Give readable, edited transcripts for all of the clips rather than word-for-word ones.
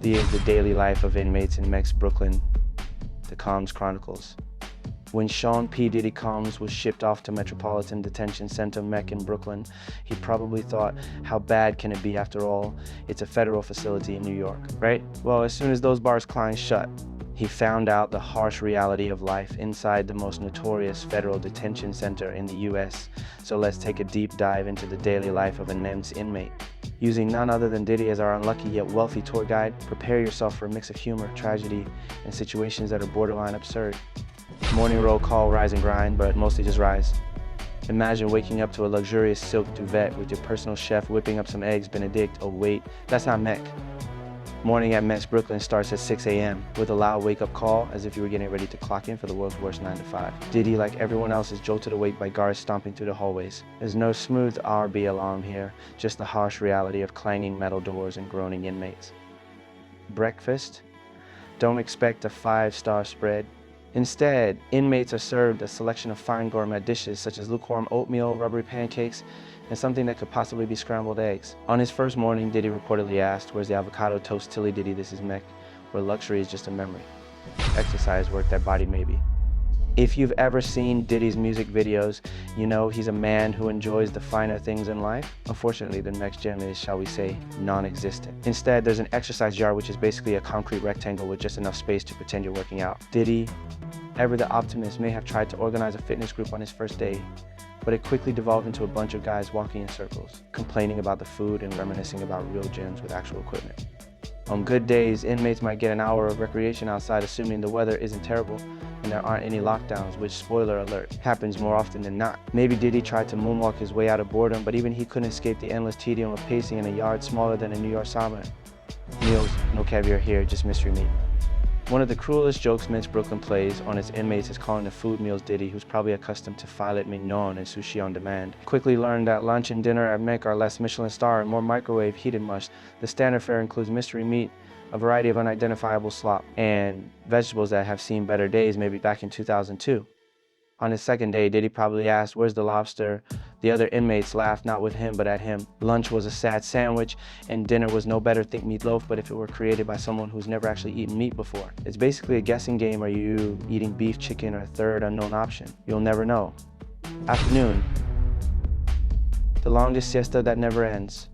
is the daily life of inmates in Mex, Brooklyn, the Combs Chronicles. When Sean P. Diddy Combs was shipped off to Metropolitan Detention Center Mech in Brooklyn, he probably thought, how bad can it be after all? It's a federal facility in New York, right? Well, as soon as those bars climbed shut, he found out the harsh reality of life inside the most notorious federal detention center in the US. So let's take a deep dive into the daily life of a NEMS inmate. Using none other than Diddy as our unlucky yet wealthy tour guide, prepare yourself for a mix of humor, tragedy, and situations that are borderline absurd. Morning roll call, rise and grind, but mostly just rise. Imagine waking up to a luxurious silk duvet with your personal chef whipping up some eggs Benedict. Oh wait, that's not Mech. Morning at Mex Brooklyn starts at 6 a.m. with a loud wake-up call as if you were getting ready to clock in for the world's worst 9 to 5. Diddy, like everyone else, is jolted awake by guards stomping through the hallways. There's no smooth R&B alarm here, just the harsh reality of clanging metal doors and groaning inmates. Breakfast? Don't expect a 5-star spread. Instead, inmates are served a selection of fine gourmet dishes such as lukewarm oatmeal, rubbery pancakes, and something that could possibly be scrambled eggs. On his first morning, Diddy reportedly asked, "Where's the avocado toast, Tilly Diddy, this is Mech, where luxury is just a memory. Exercise work that body maybe." If you've ever seen Diddy's music videos, you know he's a man who enjoys the finer things in life. Unfortunately, the next gem is, shall we say, non-existent. Instead, there's an exercise jar, which is basically a concrete rectangle with just enough space to pretend you're working out. Diddy, ever the optimist, may have tried to organize a fitness group on his first day, but it quickly devolved into a bunch of guys walking in circles, complaining about the food and reminiscing about real gyms with actual equipment. On good days, inmates might get an hour of recreation outside, assuming the weather isn't terrible and there aren't any lockdowns, which, spoiler alert, happens more often than not. Maybe Diddy tried to moonwalk his way out of boredom, but even he couldn't escape the endless tedium of pacing in a yard smaller than a New York summer. Meals, no caviar here, just mystery meat. One of the cruelest jokes Mex Brooklyn plays on its inmates is calling the food meals Diddy, who's probably accustomed to filet mignon and sushi on demand. Quickly learned that lunch and dinner at Mech are less Michelin star and more microwave heated mush. The standard fare includes mystery meat, a variety of unidentifiable slop, and vegetables that have seen better days, maybe back in 2002. On his second day, Diddy probably asked, "Where's the lobster?" The other inmates laughed, not with him, but at him. Lunch was a sad sandwich, and dinner was no better think meatloaf, but if it were created by someone who's never actually eaten meat before. It's basically a guessing game. Are you eating beef, chicken, or a third unknown option? You'll never know. Afternoon. The longest siesta that never ends.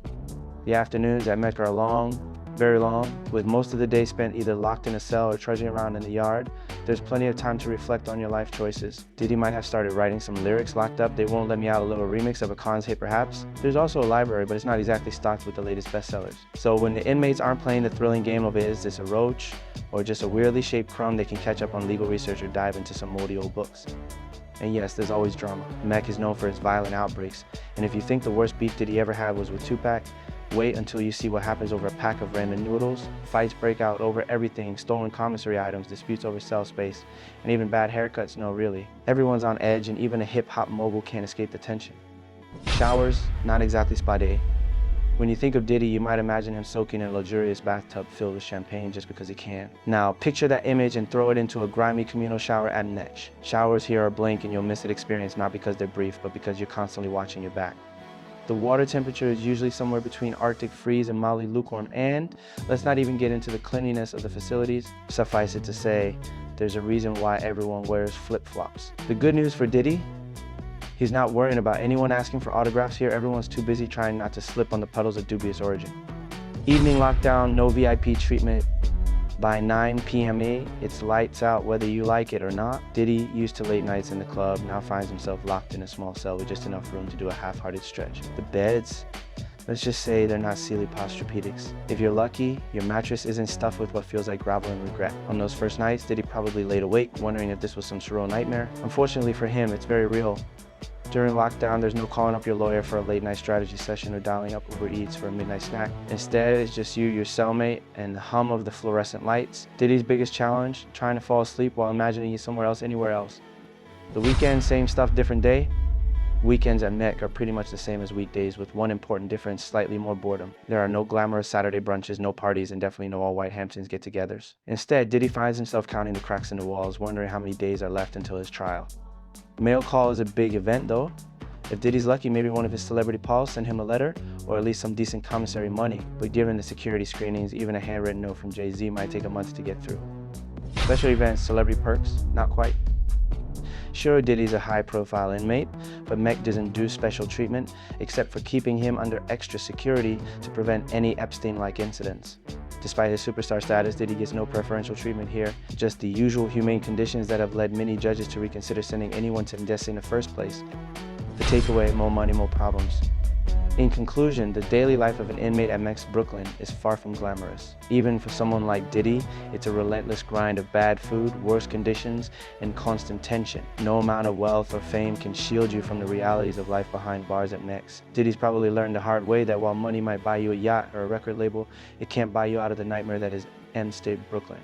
The afternoons at Mech are long, very long, with most of the day spent either locked in a cell or trudging around in the yard. There's plenty of time to reflect on your life choices. Diddy might have started writing some lyrics locked up. They won't let me out, a little remix of a Khan's hit perhaps. There's also a library, but it's not exactly stocked with the latest bestsellers. So when the inmates aren't playing the thrilling game of is this a roach or just a weirdly shaped crumb, they can catch up on legal research or dive into some moldy old books. And yes, there's always drama. Mech is known for its violent outbreaks, and if you think the worst beef Diddy ever had was with Tupac, wait until you see what happens over a pack of ramen noodles. Fights break out over everything, stolen commissary items, disputes over cell space, and even bad haircuts. No, really. Everyone's on edge, and even a hip-hop mogul can't escape the tension. Showers, not exactly spa day. When you think of Diddy, you might imagine him soaking in a luxurious bathtub filled with champagne just because he can. Now, picture that image and throw it into a grimy communal shower at Mech. Showers here are blank and you'll miss the experience, not because they're brief, but because you're constantly watching your back. The water temperature is usually somewhere between Arctic freeze and mildly lukewarm, and let's not even get into the cleanliness of the facilities. Suffice it to say, there's a reason why everyone wears flip-flops. The good news for Diddy, he's not worrying about anyone asking for autographs here. Everyone's too busy trying not to slip on the puddles of dubious origin. Evening lockdown, no VIP treatment. By 9 p.m. it's lights out whether you like it or not. Diddy, used to late nights in the club, now finds himself locked in a small cell with just enough room to do a half-hearted stretch. The beds, let's just say they're not Sealy Posturepedics. If you're lucky, your mattress isn't stuffed with what feels like gravel and regret. On those first nights, Diddy probably laid awake, wondering if this was some surreal nightmare. Unfortunately for him, it's very real. During lockdown, there's no calling up your lawyer for a late night strategy session or dialing up Uber Eats for a midnight snack. Instead, it's just you, your cellmate, and the hum of the fluorescent lights. Diddy's biggest challenge, trying to fall asleep while imagining he's somewhere else, anywhere else. The weekend, same stuff, different day. Weekends at Mech are pretty much the same as weekdays, with one important difference: slightly more boredom. There are no glamorous Saturday brunches, no parties, and definitely no all-white Hamptons get-togethers. Instead, Diddy finds himself counting the cracks in the walls, wondering how many days are left until his trial. Mail call is a big event though. If Diddy's lucky, maybe one of his celebrity pals sent him a letter, or at least some decent commissary money, but given the security screenings, even a handwritten note from Jay-Z might take a month to get through. Special events, celebrity perks, not quite. Sure, Diddy's a high-profile inmate, but Mech doesn't do special treatment except for keeping him under extra security to prevent any Epstein-like incidents. Despite his superstar status, Diddy gets no preferential treatment here, just the usual humane conditions that have led many judges to reconsider sending anyone to Ndesi in the first place. The takeaway, more money, more problems. In conclusion, the daily life of an inmate at Mech's Brooklyn is far from glamorous. Even for someone like Diddy, it's a relentless grind of bad food, worse conditions, and constant tension. No amount of wealth or fame can shield you from the realities of life behind bars at Mech's. Diddy's probably learned the hard way that while money might buy you a yacht or a record label, it can't buy you out of the nightmare that is M-State Brooklyn.